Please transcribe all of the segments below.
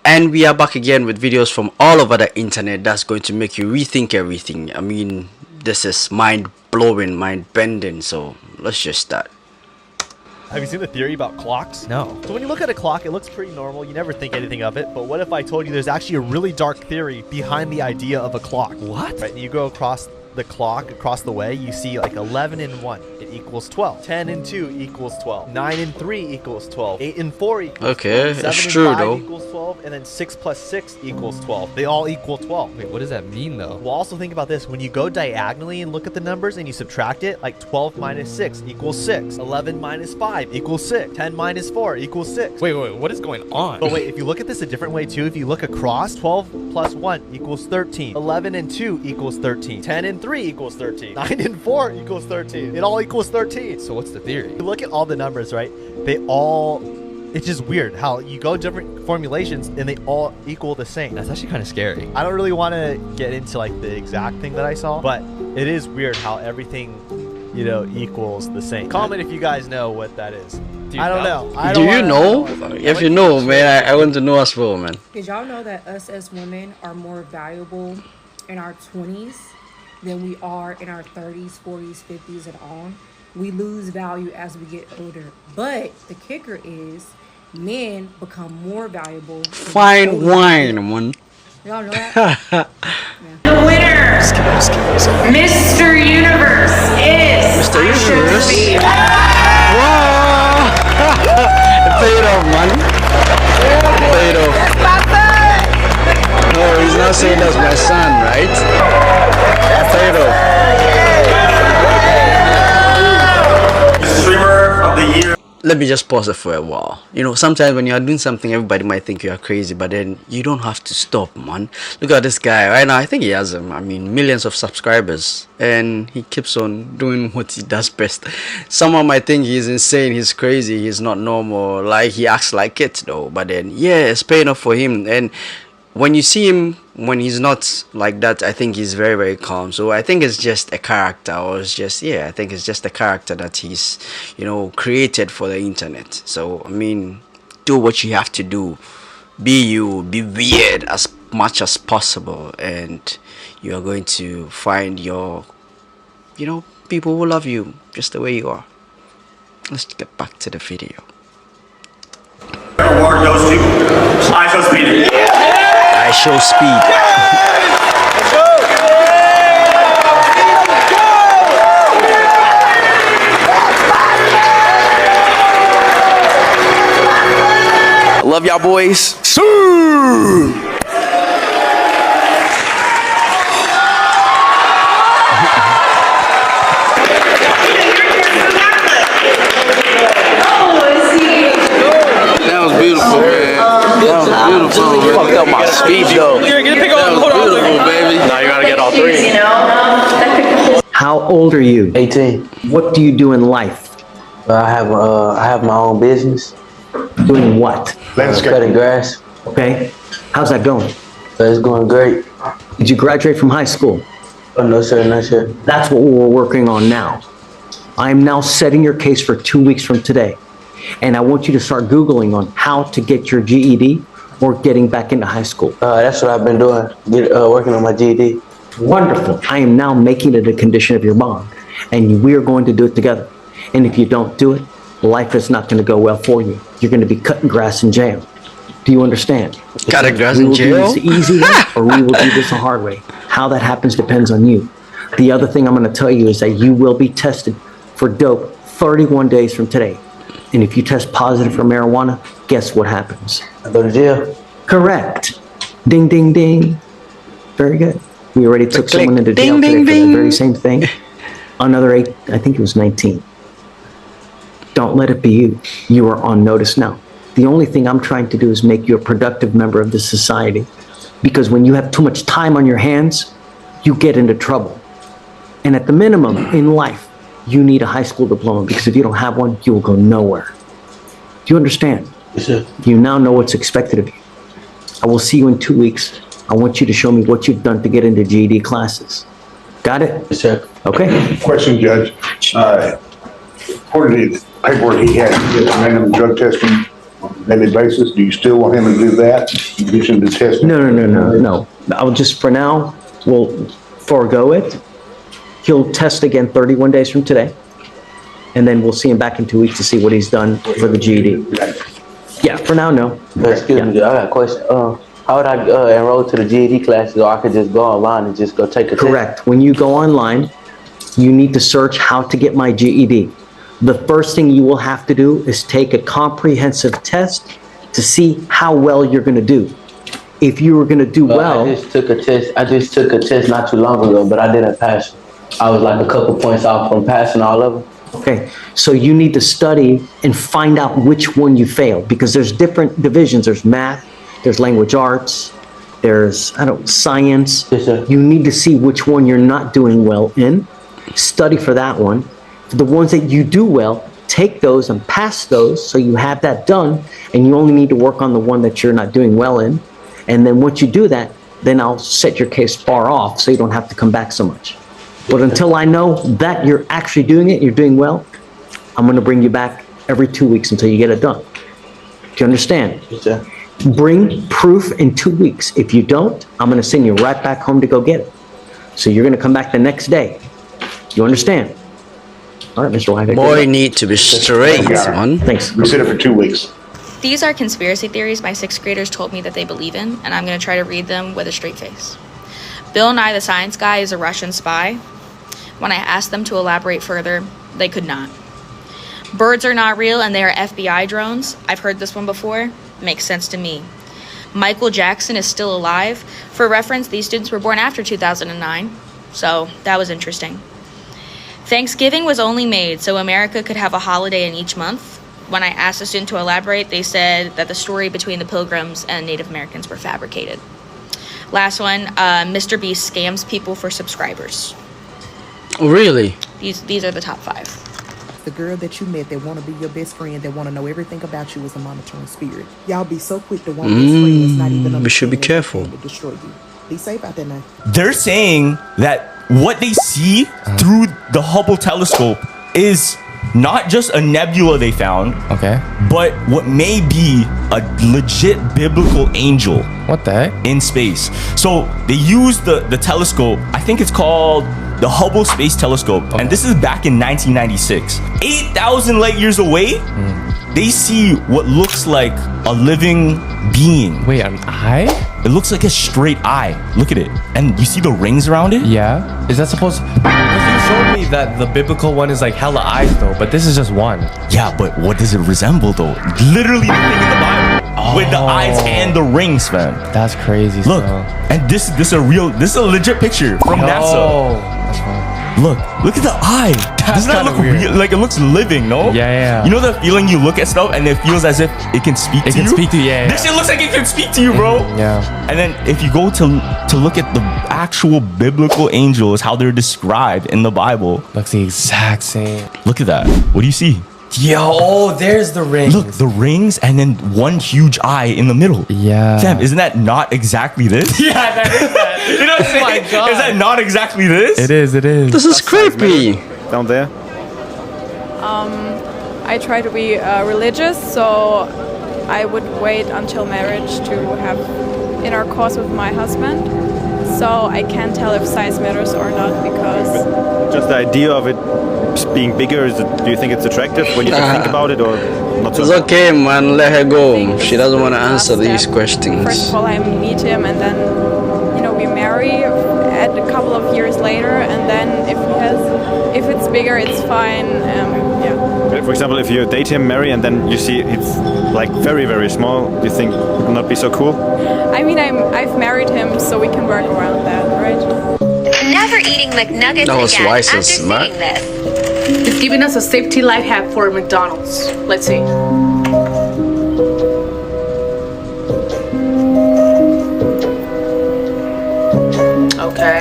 And we are back again with videos from all over the internet that's going to make you rethink everything. I mean, this is mind-blowing, mind-bending, so let's just start. Have you seen the theory about clocks? No. So when you look at a clock, it looks pretty normal. You never think anything of it. But what if I told you there's actually a really dark theory behind the idea of a clock? What? Right, and you go across the clock, across the way, you see like 11 and 1, it equals 12. 10 and 2 equals 12. 9 and 3 equals 12. 8 and 4 equals Okay, 12. it's 7 true and 5 though. equals 12. And then 6 plus 6 equals 12. They all equal 12. Wait, what does that mean though? Well, also think about this. When you go diagonally and look at the numbers and you subtract it, like 12 minus 6 equals 6. 11 minus 5 equals 6. 10 minus 4 equals 6. Wait, what is going on? But wait, if you look at this a different way too, if you look across, 12 plus 1 equals 13. 11 and 2 equals 13. 10 and 3 equals 13. 9 and 4 equals 13. It all equals 13. So what's the theory? You look at all the numbers, right? It's just weird how you go different formulations and they all equal the same. That's actually kind of scary. I don't really want to get into like the exact thing that I saw, but it is weird how everything, equals the same. Comment if you guys know what that is. Dude, I don't know. I Do don't you wanna know? If you know, man, I want to know as well, man. Did y'all know that us as women are more valuable in our 20s than we are in our 30s, 40s, 50s, and on? We lose value as we get older. But the kicker is men become more valuable. Fine wine, man. Y'all know that? The winner, Mr. Universe, is Mr. Universe? Speed. Wow! Paid off, man. Paid off. No, he's not saying that's my son, right? Paid off. Streamer of the year. Let me just pause it for a while. Sometimes when you are doing something, everybody might think you are crazy, but then you don't have to stop, man. Look at this guy right now. I think he has, millions of subscribers, and he keeps on doing what he does best. Someone might think he's insane, he's crazy, he's not normal, like he acts like it though. But then, yeah, it's paying off for him. And when you see him when he's not like that, I think he's very, very calm. So I think it's just a character, or I think it's just a character that he's created for the internet. So do what you have to do, be you, be weird as much as possible, and you are going to find your people who love you just the way you are. Let's get back to the video. Award goes to IShowSpeed. I show speed. Love y'all boys. That was beautiful, man. That was beautiful. Fucked up my speed though. That was beautiful, baby. Now you gotta get all three. How old are you? 18. What do you do in life? I have my own business. Doing what? Cutting grass. Okay. How's that going? It's going great. Did you graduate from high school? Oh, no sir, no sir. That's what we're working on now. I am now setting your case for 2 weeks from today. And I want you to start Googling on how to get your GED or getting back into high school. That's what I've been doing, working on my GED. Wonderful. I am now making it a condition of your bond. And we are going to do it together. And if you don't do it, life is not going to go well for you. You're going to be cutting grass in jail. Do you understand? Cutting grass We in will do jail? this the easy way, or we will do this the hard way. How that happens depends on you. The other thing I'm going to tell you is that you will be tested for dope 31 days from today. And if you test positive for marijuana, guess what happens? I go to jail. Correct. Ding, ding, ding. Very good. We already took Click, someone into jail ding, today ding, for the ding. very same thing. Another 8, I think it was 19. Don't let it be you. You are on notice now. The only thing I'm trying to do is make you a productive member of this society. Because when you have too much time on your hands, you get into trouble. And at the minimum in life, you need a high school diploma, because if you don't have one, you will go nowhere. Do you understand? Yes sir. You now know what's expected of you. I will see you in 2 weeks. I want you to show me what you've done to get into GED classes. Got it? Yes sir. Okay. Question, Judge. According to the paperwork he had, he did random drug testing on a daily basis? Do you still want him to do that? In addition to testing? No. I'll just, for now, we'll forego it. He'll test again 31 days from today. And then we'll see him back in 2 weeks to see what he's done for the GED. Yeah, for now, no. Excuse me, I got a question. How would I enroll to the GED classes, or I could just go online and just go take a test? Correct. When you go online, you need to search how to get my GED. The first thing you will have to do is take a comprehensive test to see how well you're going to do. If you were going to do well, I just took a test not too long ago, but I didn't pass. I was like a couple points off from passing all of them. okay, so you need to study and find out which one you failed, because there's different divisions. There's math, there's language arts, there's, science. Yes, sir. You need to see which one you're not doing well in. Study for that one. For the ones that you do well, take those and pass those, so you have that done, and you only need to work on the one that you're not doing well in. And then once you do that, then I'll set your case far off so you don't have to come back so much. But until I know that you're actually doing it, you're doing well, I'm going to bring you back every 2 weeks until you get it done. Do you understand? Yes, sir. Bring proof in 2 weeks. If you don't, I'm going to send you right back home to go get it. So you're going to come back the next day. You understand? All right, Mr. Wyvick. Boy need to be straight, man. Thanks. We sit it for 2 weeks. These are conspiracy theories my sixth graders told me that they believe in, and I'm going to try to read them with a straight face. Bill Nye the Science Guy is a Russian spy. When I asked them to elaborate further, they could not. Birds are not real and they are FBI drones. I've heard this one before. Makes sense to me. Michael Jackson is still alive. For reference, these students were born after 2009, so that was interesting. Thanksgiving was only made so America could have a holiday in each month. When I asked a student to elaborate, they said that the story between the Pilgrims and Native Americans were fabricated. Last one, Mr. Beast scams people for subscribers. Really? These are the top 5. The girl that you met that want to be your best friend, that want to know everything about you, is a monitoring spirit. Y'all be so quick to want best friend that's not even We should be careful. to destroy you. Be safe out there now. They're saying that what they see through the Hubble telescope is not just a nebula they found, Okay. but what may be a legit biblical angel. What the heck? In space. So they use the telescope, I think it's called the Hubble Space Telescope, and this is back in 1996. 8,000 light years away, they see what looks like a living being. Wait, an eye? It looks like a straight eye. Look at it. And you see the rings around it? Yeah. Is that supposed? Because you showed me that the biblical one is like hella eyes though, but this is just one. Yeah, but what does it resemble though? Literally the thing in the Bible. With the eyes and the rings, fam. That's crazy. Look, and this is a legit picture from NASA. That's fine. Look at the eye. Doesn't that look real? Like it looks living, no? Yeah. You know the feeling you look at stuff and it feels as if it can speak to you? It can speak to you, yeah. This shit looks like it can speak to you, bro. Yeah. And then if you go to look at the actual biblical angels, how they're described in the Bible. Looks the exact same. Look at that. What do you see? Yo, there's the rings. Look, the rings and then one huge eye in the middle. Yeah. Sam, isn't that not exactly this? Yeah, that is that. You know what I'm saying? Oh my God. Is that not exactly this? It is. This is creepy. Down there? I try to be religious, so I would wait until marriage to have intercourse with my husband. So I can't tell if size matters or not, because Just the idea of it being bigger, do you think it's attractive when you just think about it, or not so It's much? okay, man. Let her go. She doesn't want to answer these questions. first of all I meet him, and then we marry at a couple of years later, and then if it's bigger, it's fine. For example, if you date him, marry, and then you see it's like very, very small, do you think it would not be so cool? I mean, I've married him, so we can work around that, right? Never eating McNuggets That was again wise after and smart. seeing this. It's giving us a safety life hack for McDonald's. Let's see. Okay.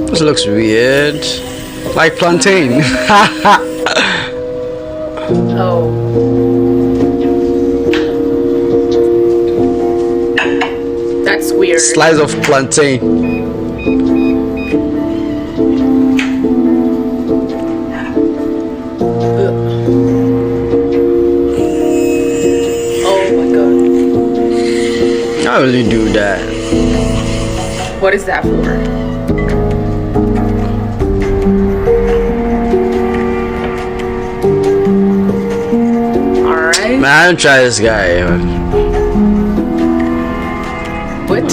This looks weird. Like plantain. Oh. That's weird. Slice of plantain. will you do that? What is that for? Alright. Man, I don't try this guy.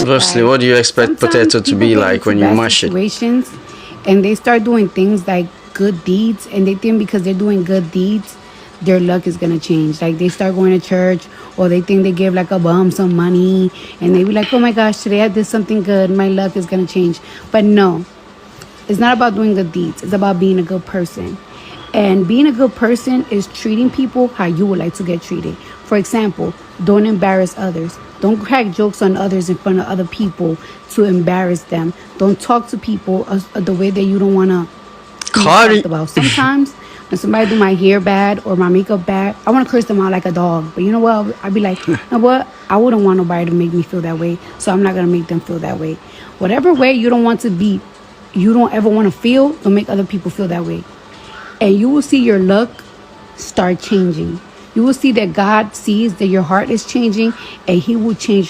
Firstly, what do you expect potato to be like when you mash it? Situations, and they start doing things like good deeds, and they think because they're doing good deeds, their luck is gonna change. Like they start going to church, or they think they give like a bum some money, and they be like, oh my gosh, today I did something good, my luck is gonna change. But no, it's not about doing good deeds. It's about being a good person. And being a good person is treating people how you would like to get treated. For example, don't embarrass others. Don't crack jokes on others in front of other people to embarrass them. Don't talk to people the way that you don't want to be talked about. Sometimes when somebody do my hair bad or my makeup bad, I want to curse them out like a dog. But you know what? I'd be like, you know what? I wouldn't want nobody to make me feel that way, so I'm not going to make them feel that way. Whatever way you don't want to be, you don't ever want to feel, don't make other people feel that way. And you will see your luck start changing. You will see that God sees that your heart is changing, and He will change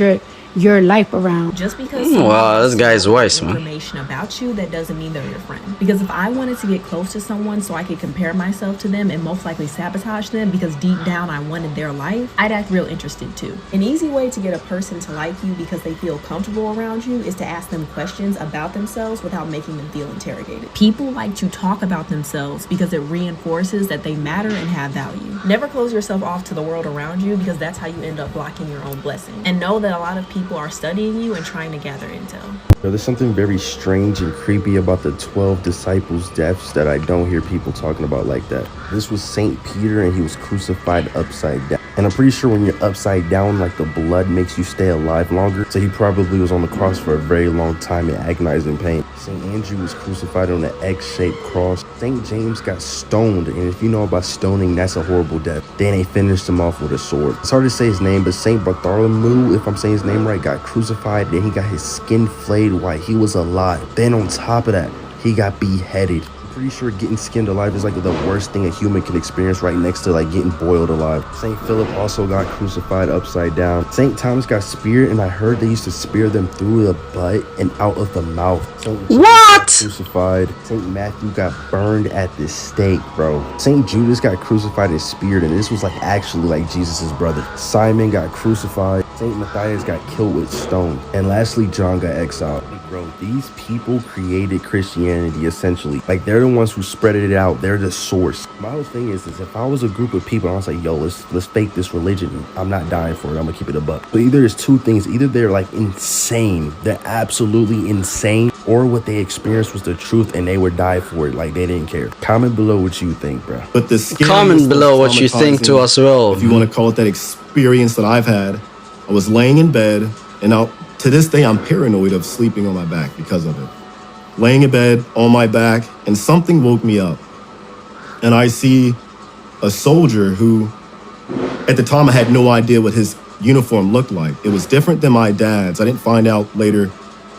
your life around. Just because wow, this guy is wise, man. Information about you, that doesn't mean they're your friend. Because if I wanted to get close to someone so I could compare myself to them and most likely sabotage them because deep down I wanted their life, I'd act real interested too. An easy way to get a person to like you because they feel comfortable around you is to ask them questions about themselves without making them feel interrogated. People like to talk about themselves because it reinforces that they matter and have value. Never close yourself off to the world around you, because that's how you end up blocking your own blessing. And know that a lot of people are studying you and trying to gather intel. There's something very strange and creepy about the 12 disciples' deaths that I don't hear people talking about like that. This was St. Peter, and he was crucified upside down. And I'm pretty sure when you're upside down, like the blood makes you stay alive longer. So he probably was on the cross for a very long time in agonizing pain. St. Andrew was crucified on an X-shaped cross. St. James got stoned, and if you know about stoning, that's a horrible death. Then they finished him off with a sword. It's hard to say his name, but St. Bartholomew, if I'm saying his name right, got crucified. Then he got his skin flayed while he was alive. Then on top of that, he got beheaded. Pretty sure getting skinned alive is like the worst thing a human can experience, right next to like getting boiled alive. St. Philip also got crucified upside down. St. Thomas got speared, and I heard they used to spear them through the butt and out of the mouth. What? Crucified. St. Matthew got burned at the stake, bro. St. Judas got crucified and speared, and this was like actually like Jesus's brother. Simon got crucified. St. Matthias got killed with stone. And lastly, John got exiled. Bro, these people created Christianity essentially. Like, they're the ones who spread it out. They're the source. My whole thing is if I was a group of people and I was like, yo, let's fake this religion, I'm not dying for it. I'm gonna keep it a buck. But either there's two things. Either they're like insane, they're absolutely insane, or what they experienced was the truth and they would die for it. Like, they didn't care. Comment below what you think, bro. But the comment below what you think to us, well. If you want to call it that experience that I've had, I was laying in bed, and now to this day, I'm paranoid of sleeping on my back because of it. Laying in bed on my back, and something woke me up. And I see a soldier who, at the time, I had no idea what his uniform looked like. It was different than my dad's. I didn't find out later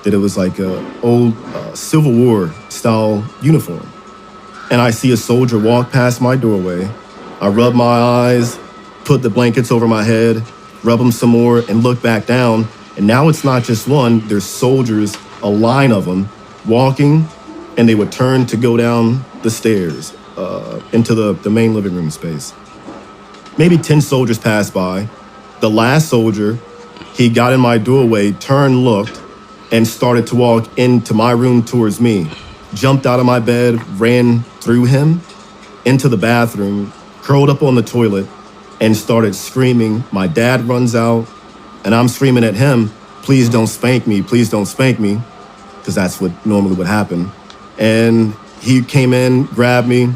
that it was like a old Civil War style uniform. And I see a soldier walk past my doorway. I rub my eyes, put the blankets over my head, rub them some more, and look back down. And now it's not just one, there's soldiers, a line of them, walking, and they would turn to go down the stairs into the main living room space. Maybe 10 soldiers passed by. The last soldier, he got in my doorway, turned, looked, and started to walk into my room towards me. Jumped out of my bed, ran through him, into the bathroom, curled up on the toilet, and started screaming. My dad runs out, and I'm screaming at him, please don't spank me, because that's what normally would happen. And he came in, grabbed me,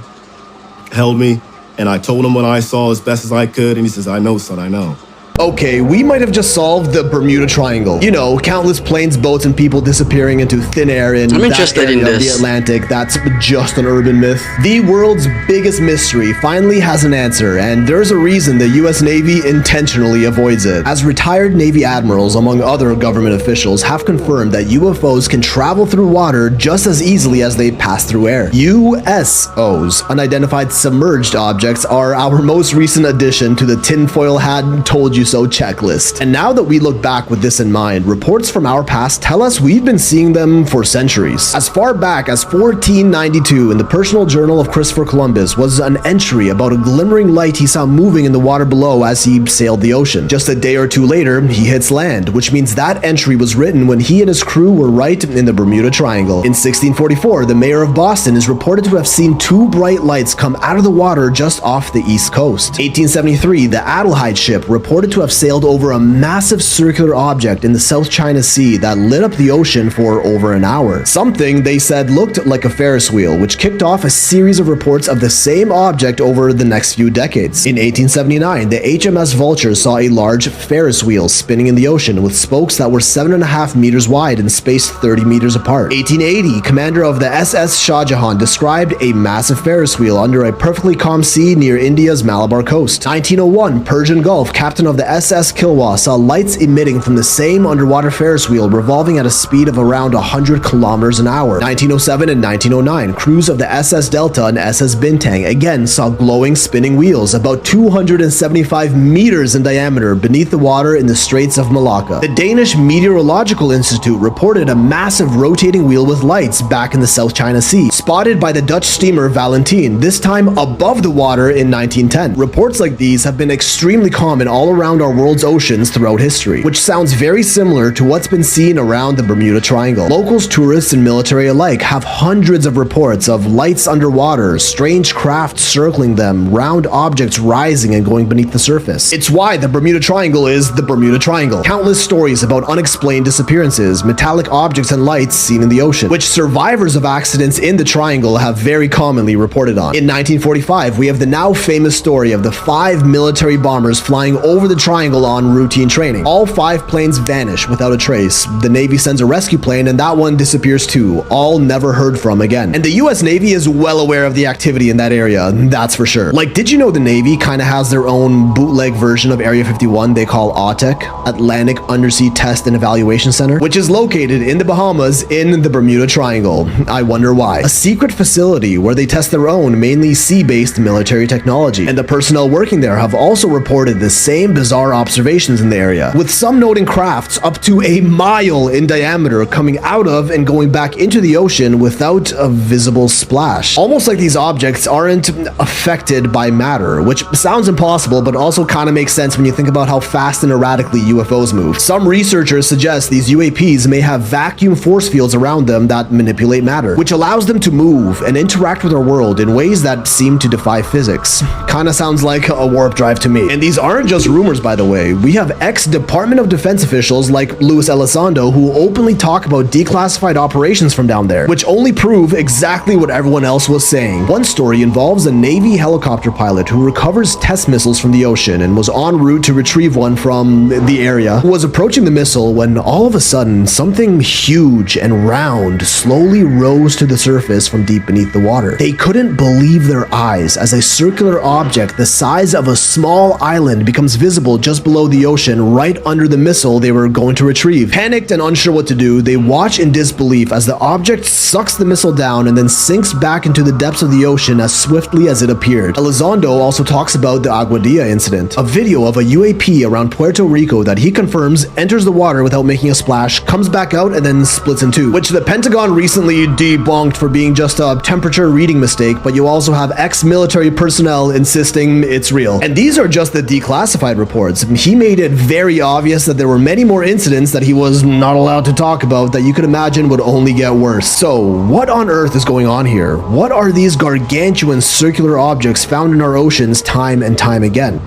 held me, and I told him what I saw as best as I could, and he says, I know, son, I know. Okay, we might have just solved the Bermuda Triangle. You know, countless planes, boats, and people disappearing into thin air in that area of the Atlantic. That's just an urban myth. The world's biggest mystery finally has an answer, and there's a reason the US Navy intentionally avoids it. As retired Navy admirals, among other government officials, have confirmed that UFOs can travel through water just as easily as they pass through air. USOs, unidentified submerged objects, are our most recent addition to the tinfoil hat told you so checklist. And now that we look back with this in mind, reports from our past tell us we've been seeing them for centuries. As far back as 1492, in the personal journal of Christopher Columbus was an entry about a glimmering light he saw moving in the water below as he sailed the ocean. Just a day or two later, he hits land, which means that entry was written when he and his crew were right in the Bermuda Triangle. In 1644, the mayor of Boston is reported to have seen two bright lights come out of the water just off the east coast. 1873, the Adelheid ship reported to have sailed over a massive circular object in the South China Sea that lit up the ocean for over an hour. Something they said looked like a Ferris wheel, which kicked off a series of reports of the same object over the next few decades. In 1879, the HMS Vulture saw a large Ferris wheel spinning in the ocean with spokes that were 7.5 meters wide and spaced 30 meters apart. 1880, commander of the SS Shah Jahan described a massive Ferris wheel under a perfectly calm sea near India's Malabar coast. 1901, Persian Gulf, captain of the SS Kilwa saw lights emitting from the same underwater Ferris wheel revolving at a speed of around 100 kilometers an hour. 1907 and 1909, crews of the SS Delta and SS Bintang again saw glowing spinning wheels about 275 meters in diameter beneath the water in the Straits of Malacca. The Danish Meteorological Institute reported a massive rotating wheel with lights back in the South China Sea, spotted by the Dutch steamer Valentine, this time above the water in 1910. Reports like these have been extremely common all around our world's oceans throughout history, which sounds very similar to what's been seen around the Bermuda Triangle. Locals, tourists, and military alike have hundreds of reports of lights underwater, strange craft circling them, round objects rising and going beneath the surface. It's why the Bermuda Triangle is the Bermuda Triangle. Countless stories about unexplained disappearances, metallic objects, and lights seen in the ocean, which survivors of accidents in the triangle have very commonly reported on. In 1945, we have the now famous story of the 5 military bombers flying over the triangle on routine training. All 5 planes vanish without a trace. The Navy sends a rescue plane and that one disappears too, all never heard from again. And the US Navy is well aware of the activity in that area, that's for sure. Like, did you know the Navy kind of has their own bootleg version of Area 51 they call AUTEC, Atlantic Undersea Test and Evaluation Center, which is located in the Bahamas in the Bermuda Triangle. I wonder why. A secret facility where they test their own, mainly sea-based military technology. And the personnel working there have also reported the same bizarre observations in the area, with some noting crafts up to a mile in diameter coming out of and going back into the ocean without a visible splash. Almost like these objects aren't affected by matter, which sounds impossible, but also kind of makes sense when you think about how fast and erratically UFOs move. Some researchers suggest these UAPs may have vacuum force fields around them that manipulate matter, which allows them to move and interact with our world in ways that seem to defy physics. Kinda sounds like a warp drive to me. And these aren't just rumors, by the way. We have ex-Department of Defense officials like Luis Elizondo who openly talk about declassified operations from down there, which only prove exactly what everyone else was saying. One story involves a Navy helicopter pilot who recovers test missiles from the ocean and was en route to retrieve one from the area, who was approaching the missile when all of a sudden something huge and round slowly rose to the surface from deep beneath the water. They couldn't believe their eyes as a circular object the size of a small island becomes visible just below the ocean right under the missile they were going to retrieve. Panicked and unsure what to do, they watch in disbelief as the object sucks the missile down and then sinks back into the depths of the ocean as swiftly as it appeared. Elizondo also talks about the Aguadilla incident, a video of a UAP around Puerto Rico that he confirms enters the water without making a splash, comes back out, and then splits in two, which the Pentagon recently debunked for being just a temperature reading mistake, but you also have ex-military personnel insisting it's real. And these are just the declassified reports. He made it very obvious that there were many more incidents that he was not allowed to talk about that you could imagine would only get worse. So, what on earth is going on here? What are these gargantuan circular objects found in our oceans time and time again?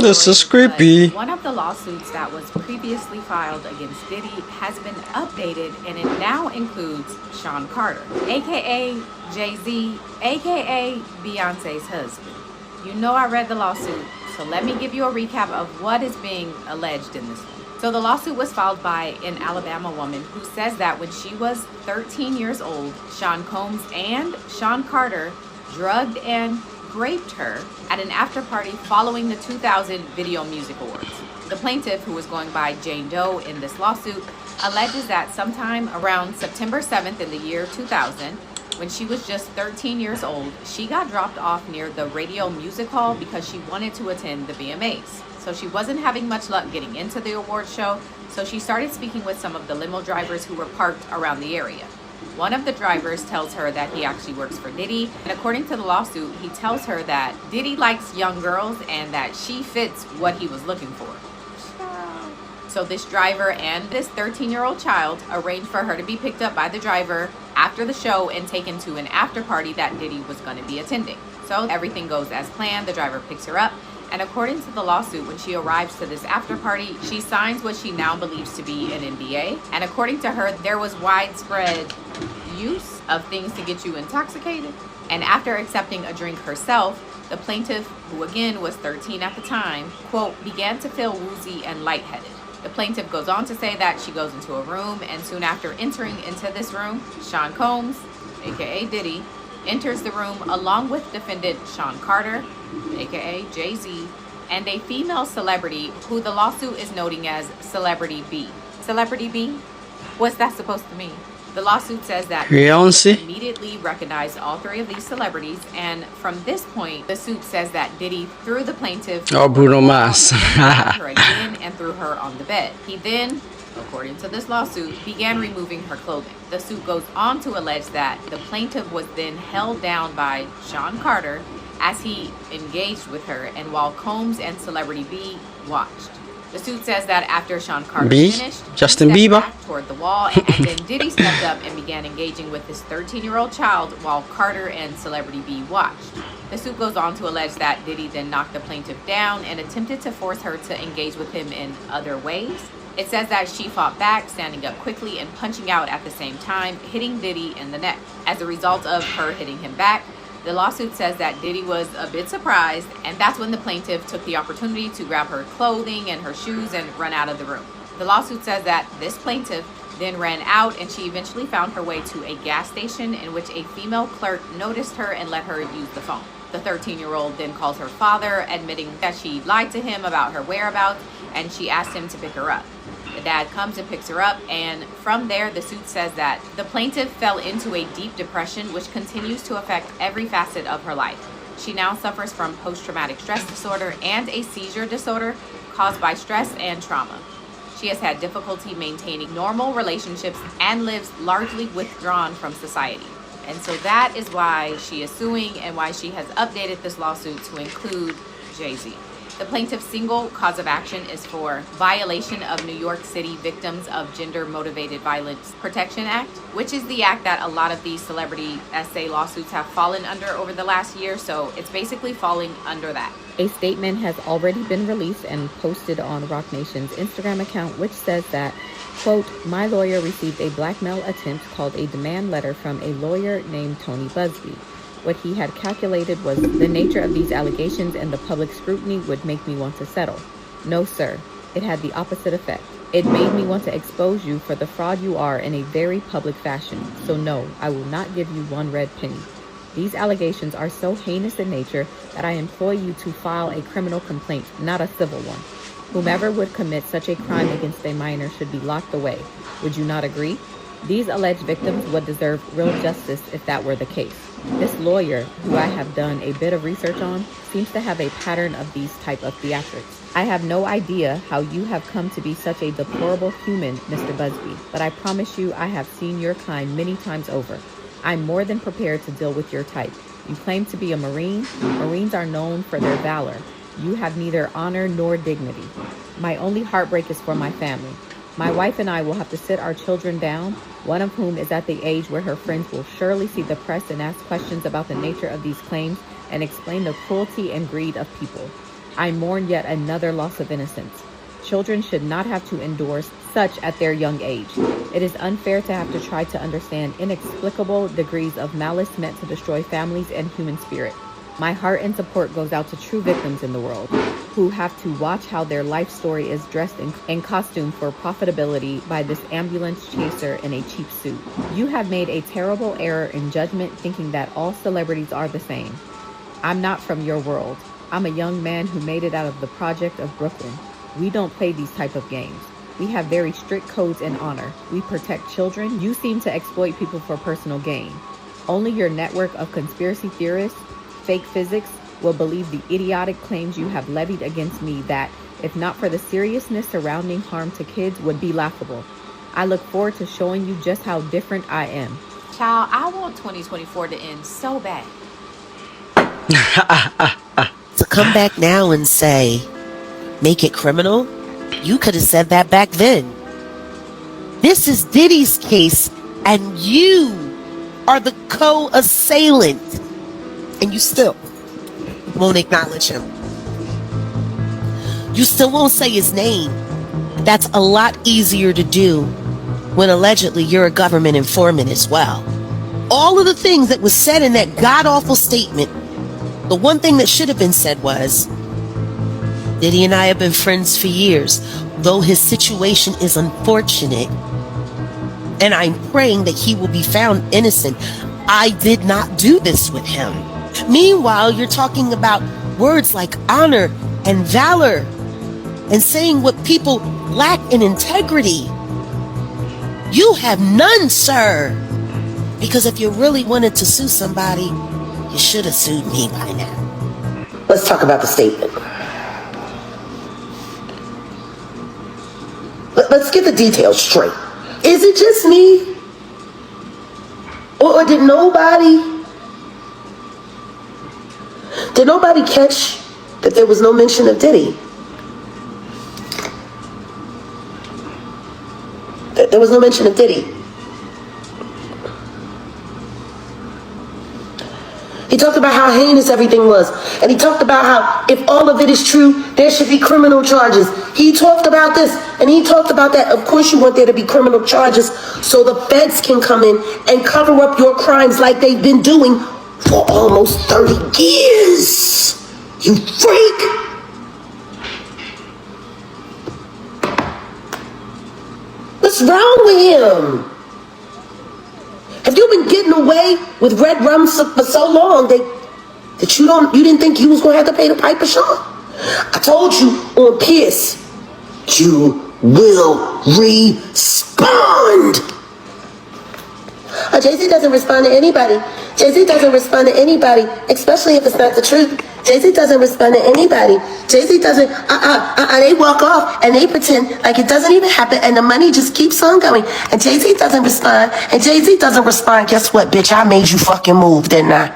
This is creepy. One of the lawsuits that was previously filed against Diddy has been updated and it now includes Sean Carter, aka Jay-Z, aka Beyonce's husband. You know I read the lawsuit, so let me give you a recap of what is being alleged in this one. So the lawsuit was filed by an Alabama woman who says that when she was 13 years old, Sean Combs and Sean Carter drugged and raped her at an after party following the 2000 Video Music Awards. The plaintiff, who was going by Jane Doe in this lawsuit, alleges that sometime around September 7th in the year 2000, When she was just 13 years old, she got dropped off near the Radio Music Hall because she wanted to attend the VMAs. So she wasn't having much luck getting into the award show, so she started speaking with some of the limo drivers who were parked around the area. One of the drivers tells her that he actually works for Diddy, and according to the lawsuit, he tells her that Diddy likes young girls and that she fits what he was looking for. So this driver and this 13-year-old child arranged for her to be picked up by the driver after the show and taken to an after party that Diddy was going to be attending. So everything goes as planned. The driver picks her up, and according to the lawsuit, when she arrives to this after party, she signs what she now believes to be an NDA. And according to her, there was widespread use of things to get you intoxicated. And after accepting a drink herself, the plaintiff, who again was 13 at the time, quote, began to feel woozy and lightheaded. The plaintiff goes on to say that she goes into a room, and soon after entering into this room, Sean Combs, aka Diddy, enters the room along with defendant Sean Carter, aka Jay-Z, and a female celebrity who the lawsuit is noting as Celebrity B. Celebrity B? What's that supposed to mean? The lawsuit says that Beyonce immediately recognized all three of these celebrities, and from this point, the suit says that Diddy threw the plaintiff Bruno Mars her again and threw her on the bed. He then, according to this lawsuit, began removing her clothing. The suit goes on to allege that the plaintiff was then held down by Sean Carter as he engaged with her, and while Combs and Celebrity B watched. The suit says that after Sean Carter finished, Justin he stepped Bieber back toward the wall, and then Diddy stepped up and began engaging with his 13-year-old child while Carter and Celebrity B watched. The suit goes on to allege that Diddy then knocked the plaintiff down and attempted to force her to engage with him in other ways. It says that she fought back, standing up quickly and punching out at the same time, hitting Diddy in the neck. As a result of her hitting him back, the lawsuit says that Diddy was a bit surprised, and that's when the plaintiff took the opportunity to grab her clothing and her shoes and run out of the room. The lawsuit says that this plaintiff then ran out, and she eventually found her way to a gas station in which a female clerk noticed her and let her use the phone. The 13-year-old then calls her father, admitting that she lied to him about her whereabouts, and she asked him to pick her up. The dad comes and picks her up, and from there, the suit says that the plaintiff fell into a deep depression, which continues to affect every facet of her life. She now suffers from post-traumatic stress disorder and a seizure disorder caused by stress and trauma. She has had difficulty maintaining normal relationships and lives largely withdrawn from society. And so that is why she is suing and why she has updated this lawsuit to include Jay-Z. The plaintiff's single cause of action is for violation of New York City Victims of Gender-Motivated Violence Protection Act, which is the act that a lot of these celebrity SA lawsuits have fallen under over the last year, so it's basically falling under that. A statement has already been released and posted on Roc Nation's Instagram account, which says that, quote, my lawyer received a blackmail attempt called a demand letter from a lawyer named Tony Busby. What he had calculated was the nature of these allegations and the public scrutiny would make me want to settle. No, sir. It had the opposite effect. It made me want to expose you for the fraud you are in a very public fashion. So no, I will not give you one red penny. These allegations are so heinous in nature that I implore you to file a criminal complaint, not a civil one. Whomever would commit such a crime against a minor should be locked away. Would you not agree? These alleged victims would deserve real justice if that were the case. This lawyer, who I have done a bit of research on, seems to have a pattern of these type of theatrics. I have no idea how you have come to be such a deplorable human, Mr. Busby, but I promise you I have seen your kind many times over. I'm more than prepared to deal with your type. You claim to be a Marine. Marines are known for their valor. You have neither honor nor dignity. My only heartbreak is for my family. My wife and I will have to sit our children down, one of whom is at the age where her friends will surely see the press and ask questions about the nature of these claims and explain the cruelty and greed of people. I mourn yet another loss of innocence. Children should not have to endure such at their young age. It is unfair to have to try to understand inexplicable degrees of malice meant to destroy families and human spirit. My heart and support goes out to true victims in the world who have to watch how their life story is dressed in costume for profitability by this ambulance chaser in a cheap suit. You have made a terrible error in judgment thinking that all celebrities are the same. I'm not from your world. I'm a young man who made it out of the project of Brooklyn. We don't play these type of games. We have very strict codes and honor. We protect children. You seem to exploit people for personal gain. Only your network of conspiracy theorists, fake physics, will believe the idiotic claims you have levied against me that, if not for the seriousness surrounding harm to kids, would be laughable. I look forward to showing you just how different I am. Child, I want 2024 to end so bad. To come back now and say, make it criminal? You could have said that back then. This is Diddy's case, and you are the co-assailant. And you still won't acknowledge him. You still won't say his name. That's a lot easier to do when allegedly you're a government informant as well. All of the things that was said in that god-awful statement, the one thing that should have been said was, Diddy and I have been friends for years, though his situation is unfortunate, and I'm praying that he will be found innocent. I did not do this with him. Meanwhile, you're talking about words like honor and valor and saying what people lack in integrity. You have none, sir. Because if you really wanted to sue somebody, you should have sued me by now. Let's talk about the statement. Let's get the details straight. Is it just me? Or did nobody catch that there was no mention of Diddy? There was no mention of Diddy. He talked about how heinous everything was. And he talked about how if all of it is true, there should be criminal charges. He talked about this and he talked about that. Of course you want there to be criminal charges so the feds can come in and cover up your crimes like they've been doing for almost 30 years. You freak! What's wrong with him? Have you been getting away with red rum for so long that you didn't think you was gonna have to pay the piper, Sean? I told you on Pierce, you will respond. Jay-Z doesn't respond to anybody. Jay-Z doesn't respond to anybody, especially if it's not the truth. Jay-Z doesn't respond to anybody. Jay-Z doesn't, they walk off and they pretend like it doesn't even happen and the money just keeps on going. And Jay-Z doesn't respond. And Jay-Z doesn't respond. Guess what, bitch? I made you fucking move, didn't I?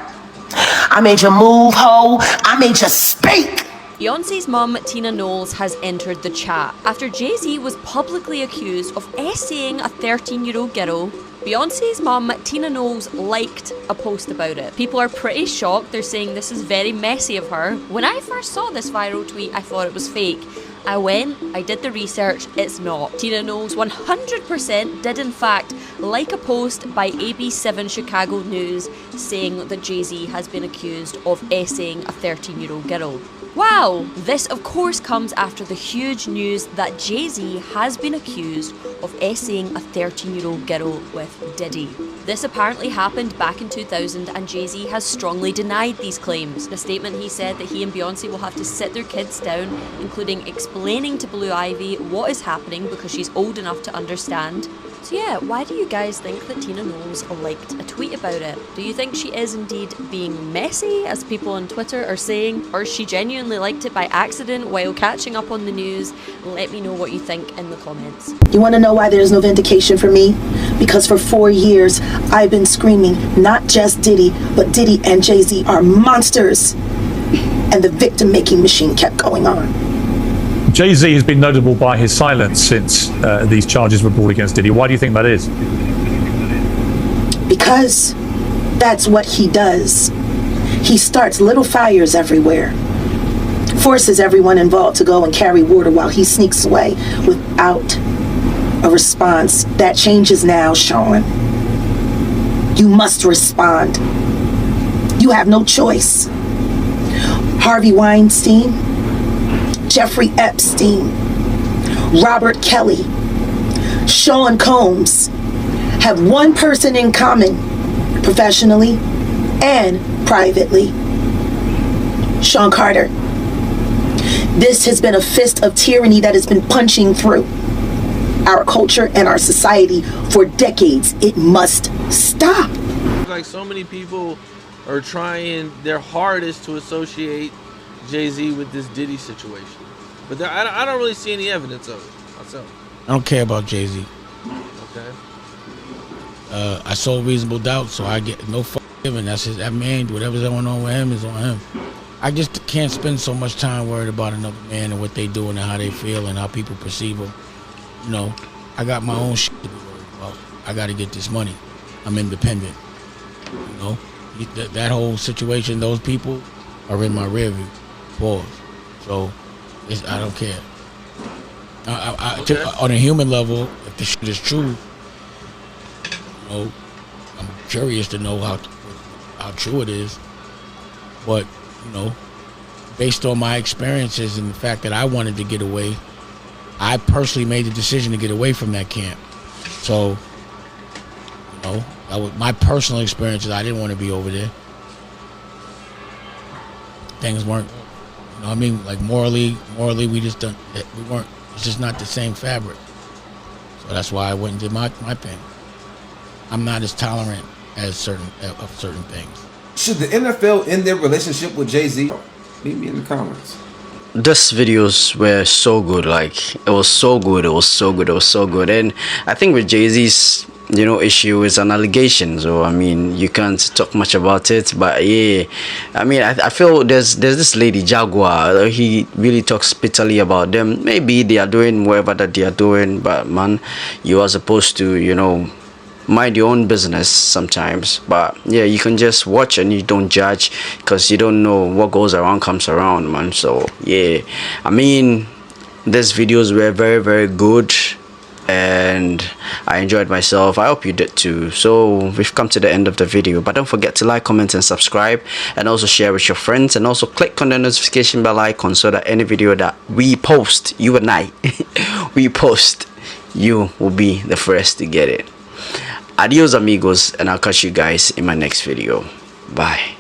I made you move, ho. I made you speak. Beyonce's mum, Tina Knowles, has entered the chat after Jay-Z was publicly accused of essaying a 13-year-old girl. Beyonce's mum, Tina Knowles, liked a post about it. People are pretty shocked. They're saying this is very messy of her. When I first saw this viral tweet, I thought it was fake. I went, I did the research, it's not. Tina Knowles 100% did in fact like a post by AB7 Chicago News saying that Jay-Z has been accused of essaying a 13-year-old girl. Wow! This of course comes after the huge news that Jay-Z has been accused of essaying a 13-year-old girl with Diddy. This apparently happened back in 2000 and Jay-Z has strongly denied these claims. In a statement he said that he and Beyonce will have to sit their kids down, including explaining to Blue Ivy what is happening because she's old enough to understand. So yeah, why do you guys think that Tina Knowles liked a tweet about it? Do you think she is indeed being messy, as people on Twitter are saying? Or she genuinely liked it by accident while catching up on the news? Let me know what you think in the comments. You want to know why there's no vindication for me? Because for 4 years, I've been screaming, not just Diddy, but Diddy and Jay-Z are monsters. And the victim-making machine kept going on. Jay-Z has been notable by his silence since these charges were brought against Diddy. Why do you think that is? Because that's what he does. He starts little fires everywhere, forces everyone involved to go and carry water while he sneaks away without a response. That changes now, Sean. You must respond. You have no choice. Harvey Weinstein, Jeffrey Epstein, Robert Kelly, Sean Combs have one person in common, professionally and privately: Sean Carter. This has been a fist of tyranny that has been punching through our culture and our society for decades. It must stop. like so many people are trying their hardest to associate Jay-Z with this Diddy situation, but I don't really see any evidence of it myself. I don't care about Jay-Z. Okay. I sold Reasonable Doubt, so I get no giving. That's his, that man. Whatever's going on with him is on him. I just can't spend so much time worried about another man and what they doing and how they feel and how people perceive them. You know, I got my own shit to be worried about. I got to get this money. I'm independent. You know, that whole situation, those people are in my rear view. Pause. So I don't care. On a human level, if the shit is true, you know, I'm curious to know how true it is. But, you know, based on my experiences and the fact that I wanted to get away, I personally made the decision to get away from that camp. So, you know, that was my personal experiences. I didn't want to be over there. Things weren't, you know what I mean? Like morally, we weren't, it's just not the same fabric. So that's why I went and did my thing. I'm not as tolerant as certain things. Should the NFL end their relationship with Jay-Z? Leave me in the comments. These videos were so good. Like, it was so good. And I think with Jay-Z's, you know, issue is an allegation, so I mean, you can't talk much about it. But yeah, I mean, I feel there's this lady Jaguar. He really talks bitterly about them. Maybe they are doing whatever that they are doing, but man, you are supposed to, you know, mind your own business sometimes. But yeah, you can just watch and you don't judge, because you don't know what goes around comes around, man. So yeah, I mean, these videos were very, very good and I enjoyed myself. I hope you did too. So we've come to the end of the video, but don't forget to like, comment and subscribe, and also share with your friends, and also click on the notification bell icon so that any video that we post, you and I we post, you will be the first to get it. Adios amigos, and I'll catch you guys in my next video. Bye.